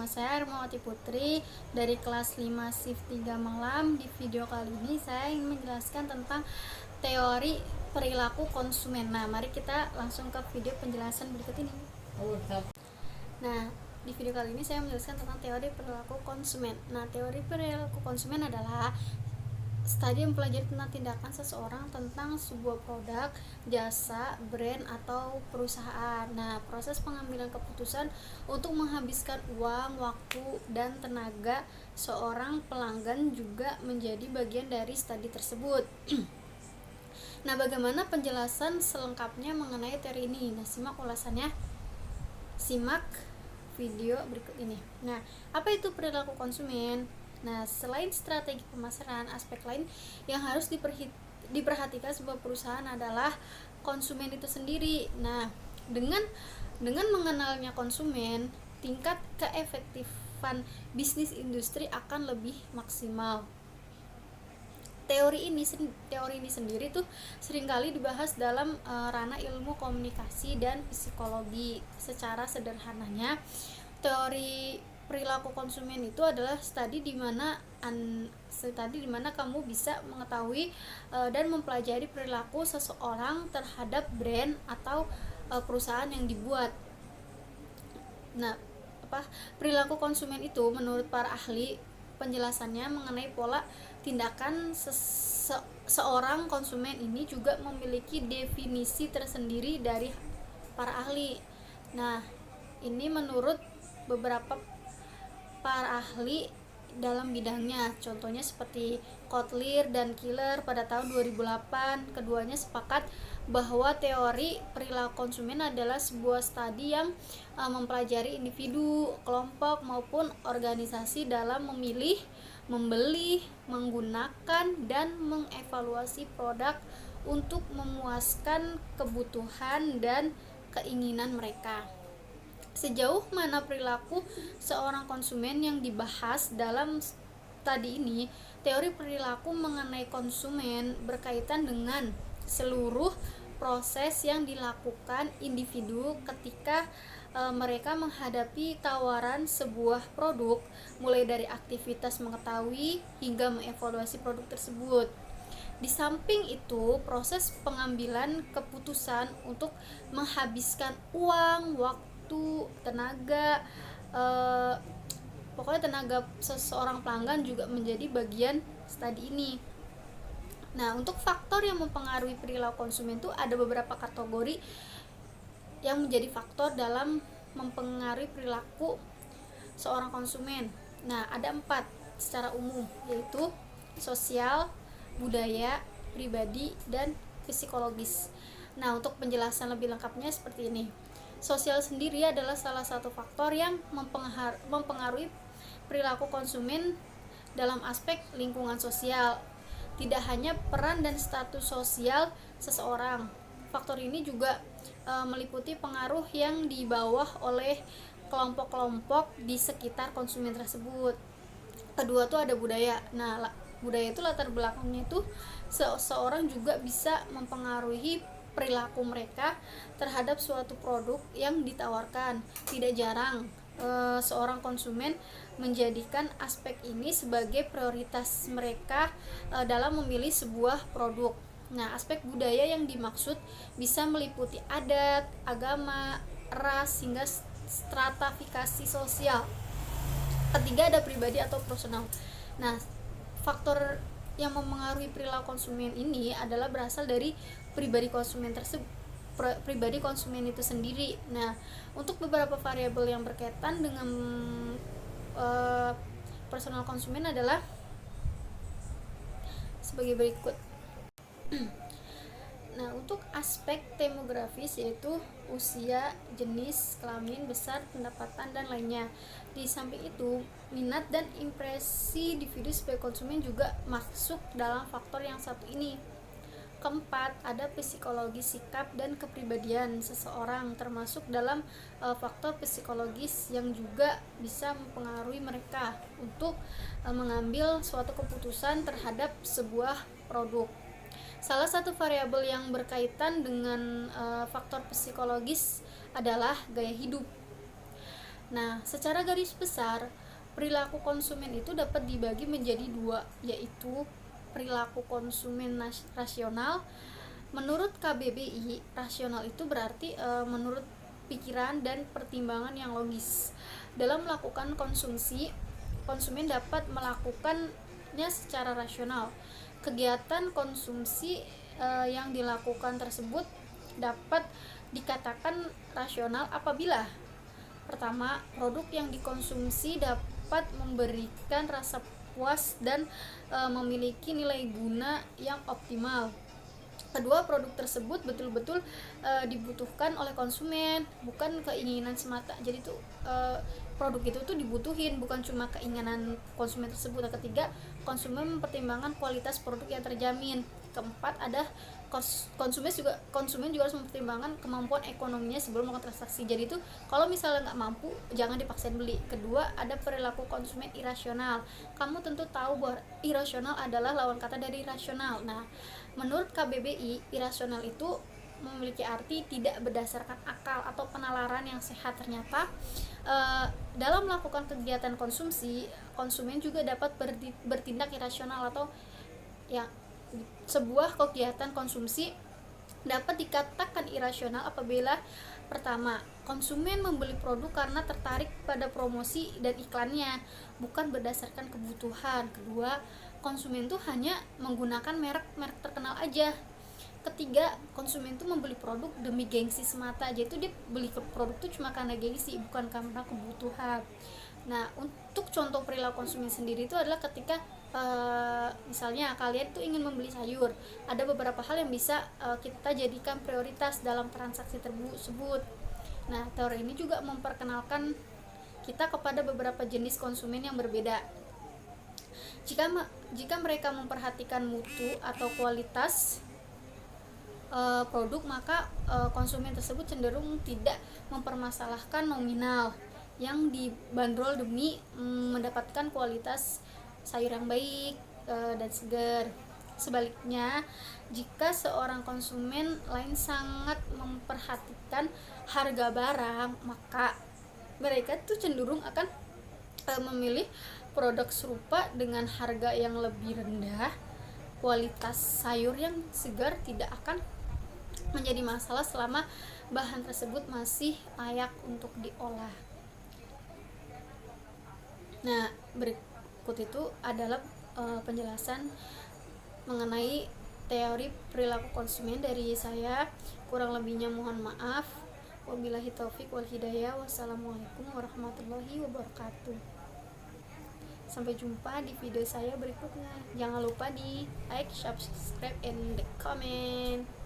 Nama saya Hermawati Putri dari kelas 5 shift 3 malam. Di video kali ini saya ingin menjelaskan tentang teori perilaku konsumen. Nah, mari kita langsung ke video penjelasan berikut ini. Nah, di video kali ini saya menjelaskan tentang teori perilaku konsumen. Nah, teori perilaku konsumen adalah studi mempelajari tentang tindakan seseorang tentang sebuah produk, jasa, brand, atau perusahaan. Nah, proses pengambilan keputusan untuk menghabiskan uang, waktu, dan tenaga seorang pelanggan juga menjadi bagian dari studi tersebut. Nah, bagaimana penjelasan selengkapnya mengenai teori ini? Nah, simak ulasannya. Simak video berikut ini. Nah, apa itu perilaku konsumen? Nah, selain strategi pemasaran, aspek lain yang harus diperhatikan sebuah perusahaan adalah konsumen itu sendiri. Nah, dengan mengenalnya konsumen, tingkat keefektifan bisnis industri akan lebih maksimal. Teori ini sendiri tuh seringkali dibahas dalam ranah ilmu komunikasi dan psikologi. Secara sederhananya, teori perilaku konsumen itu adalah studi di mana kamu bisa mengetahui dan mempelajari perilaku seseorang terhadap brand atau perusahaan yang dibuat. Nah, perilaku konsumen itu menurut para ahli penjelasannya mengenai pola tindakan seorang konsumen ini juga memiliki definisi tersendiri dari para ahli. Nah, ini menurut beberapa para ahli dalam bidangnya, contohnya seperti Kotler dan Killer pada tahun 2008. Keduanya sepakat bahwa teori perilaku konsumen adalah sebuah studi yang mempelajari individu, kelompok maupun organisasi dalam memilih, membeli, menggunakan, dan mengevaluasi produk untuk memuaskan kebutuhan dan keinginan mereka. Sejauh mana perilaku seorang konsumen yang dibahas dalam studi ini, teori perilaku mengenai konsumen berkaitan dengan seluruh proses yang dilakukan individu ketika mereka menghadapi tawaran sebuah produk, mulai dari aktivitas mengetahui hingga mengevaluasi produk tersebut. Di samping itu, proses pengambilan keputusan untuk menghabiskan uang, waktu, tenaga, pokoknya tenaga seseorang pelanggan juga menjadi bagian studi ini. Nah, untuk faktor yang mempengaruhi perilaku konsumen itu ada beberapa kategori yang menjadi faktor dalam mempengaruhi perilaku seorang konsumen. Nah, ada 4 secara umum, yaitu sosial, budaya, pribadi, dan psikologis. Nah, untuk penjelasan lebih lengkapnya seperti ini. Sosial sendiri adalah salah satu faktor yang mempengaruhi perilaku konsumen dalam aspek lingkungan sosial. Tidak hanya peran dan status sosial seseorang. Faktor ini juga meliputi pengaruh yang dibawa oleh kelompok-kelompok di sekitar konsumen tersebut. Kedua tuh ada budaya. Nah, budaya itu latar belakangnya itu seseorang juga bisa mempengaruhi perilaku mereka terhadap suatu produk yang ditawarkan. Tidak jarang seorang konsumen menjadikan aspek ini sebagai prioritas mereka dalam memilih sebuah produk. Nah, aspek budaya yang dimaksud bisa meliputi adat, agama, ras, hingga stratifikasi sosial. Ketiga ada pribadi atau personal. Nah, faktor yang mempengaruhi perilaku konsumen ini adalah berasal dari pribadi konsumen itu sendiri. Nah, untuk beberapa variabel yang berkaitan dengan personal konsumen adalah sebagai berikut. Nah, untuk aspek demografis yaitu usia, jenis kelamin, besar, pendapatan, dan lainnya. Di samping itu, minat dan impresi individu sebagai konsumen juga masuk dalam faktor yang satu ini. Keempat, ada psikologi sikap dan kepribadian seseorang, termasuk dalam faktor psikologis yang juga bisa mempengaruhi mereka untuk mengambil suatu keputusan terhadap sebuah produk. Salah satu variabel yang berkaitan dengan faktor psikologis adalah gaya hidup. Nah, secara garis besar, perilaku konsumen itu dapat dibagi menjadi dua, yaitu perilaku konsumen rasional. Menurut KBBI, rasional itu berarti menurut pikiran dan pertimbangan yang logis. Dalam melakukan konsumsi, konsumen dapat melakukannya secara rasional. Kegiatan konsumsi yang dilakukan tersebut dapat dikatakan rasional apabila: pertama, produk yang dikonsumsi dapat memberikan rasa puas dan memiliki nilai guna yang optimal. Kedua, produk tersebut betul-betul dibutuhkan oleh konsumen, bukan keinginan semata. Jadi tuh produk itu tuh dibutuhin, bukan cuma keinginan konsumen tersebut. Dan ketiga, konsumen mempertimbangkan kualitas produk yang terjamin. Keempat, ada konsumen juga harus mempertimbangkan kemampuan ekonominya sebelum melakukan transaksi. Jadi itu kalau misalnya nggak mampu, jangan dipaksain beli. Kedua, ada perilaku konsumen irasional. Kamu tentu tahu bahwa irasional adalah lawan kata dari rasional. Nah, menurut KBBI, irasional itu memiliki arti tidak berdasarkan akal atau penalaran yang sehat. Ternyata dalam melakukan kegiatan konsumsi, konsumen juga dapat bertindak irasional atau ya, sebuah kegiatan konsumsi dapat dikatakan irasional apabila: pertama, konsumen membeli produk karena tertarik pada promosi dan iklannya, bukan berdasarkan kebutuhan. Kedua, konsumen tuh hanya menggunakan merek terkenal aja. Ketiga, konsumen tuh membeli produk demi gengsi semata. Jadi tuh dia beli produk tuh cuma karena gengsi, bukan karena kebutuhan. Nah, untuk contoh perilaku konsumen sendiri itu adalah ketika misalnya kalian tuh ingin membeli sayur, ada beberapa hal yang bisa kita jadikan prioritas dalam transaksi tersebut. Nah, teori ini juga memperkenalkan kita kepada beberapa jenis konsumen yang berbeda. Jika mereka memperhatikan mutu atau kualitas produk, maka konsumen tersebut cenderung tidak mempermasalahkan nominal yang dibanderol demi mendapatkan kualitas sayur yang baik dan segar. Sebaliknya, jika seorang konsumen lain sangat memperhatikan harga barang, maka mereka tuh cenderung akan memilih produk serupa dengan harga yang lebih rendah. Kualitas sayur yang segar tidak akan menjadi masalah selama bahan tersebut masih layak untuk diolah. Nah, berikut itu adalah penjelasan mengenai teori perilaku konsumen dari saya. Kurang lebihnya mohon maaf. Wabillahi taufik wal hidayah. Wassalamualaikum warahmatullahi wabarakatuh. Sampai jumpa di video saya berikutnya. Jangan lupa di like, subscribe, and comment.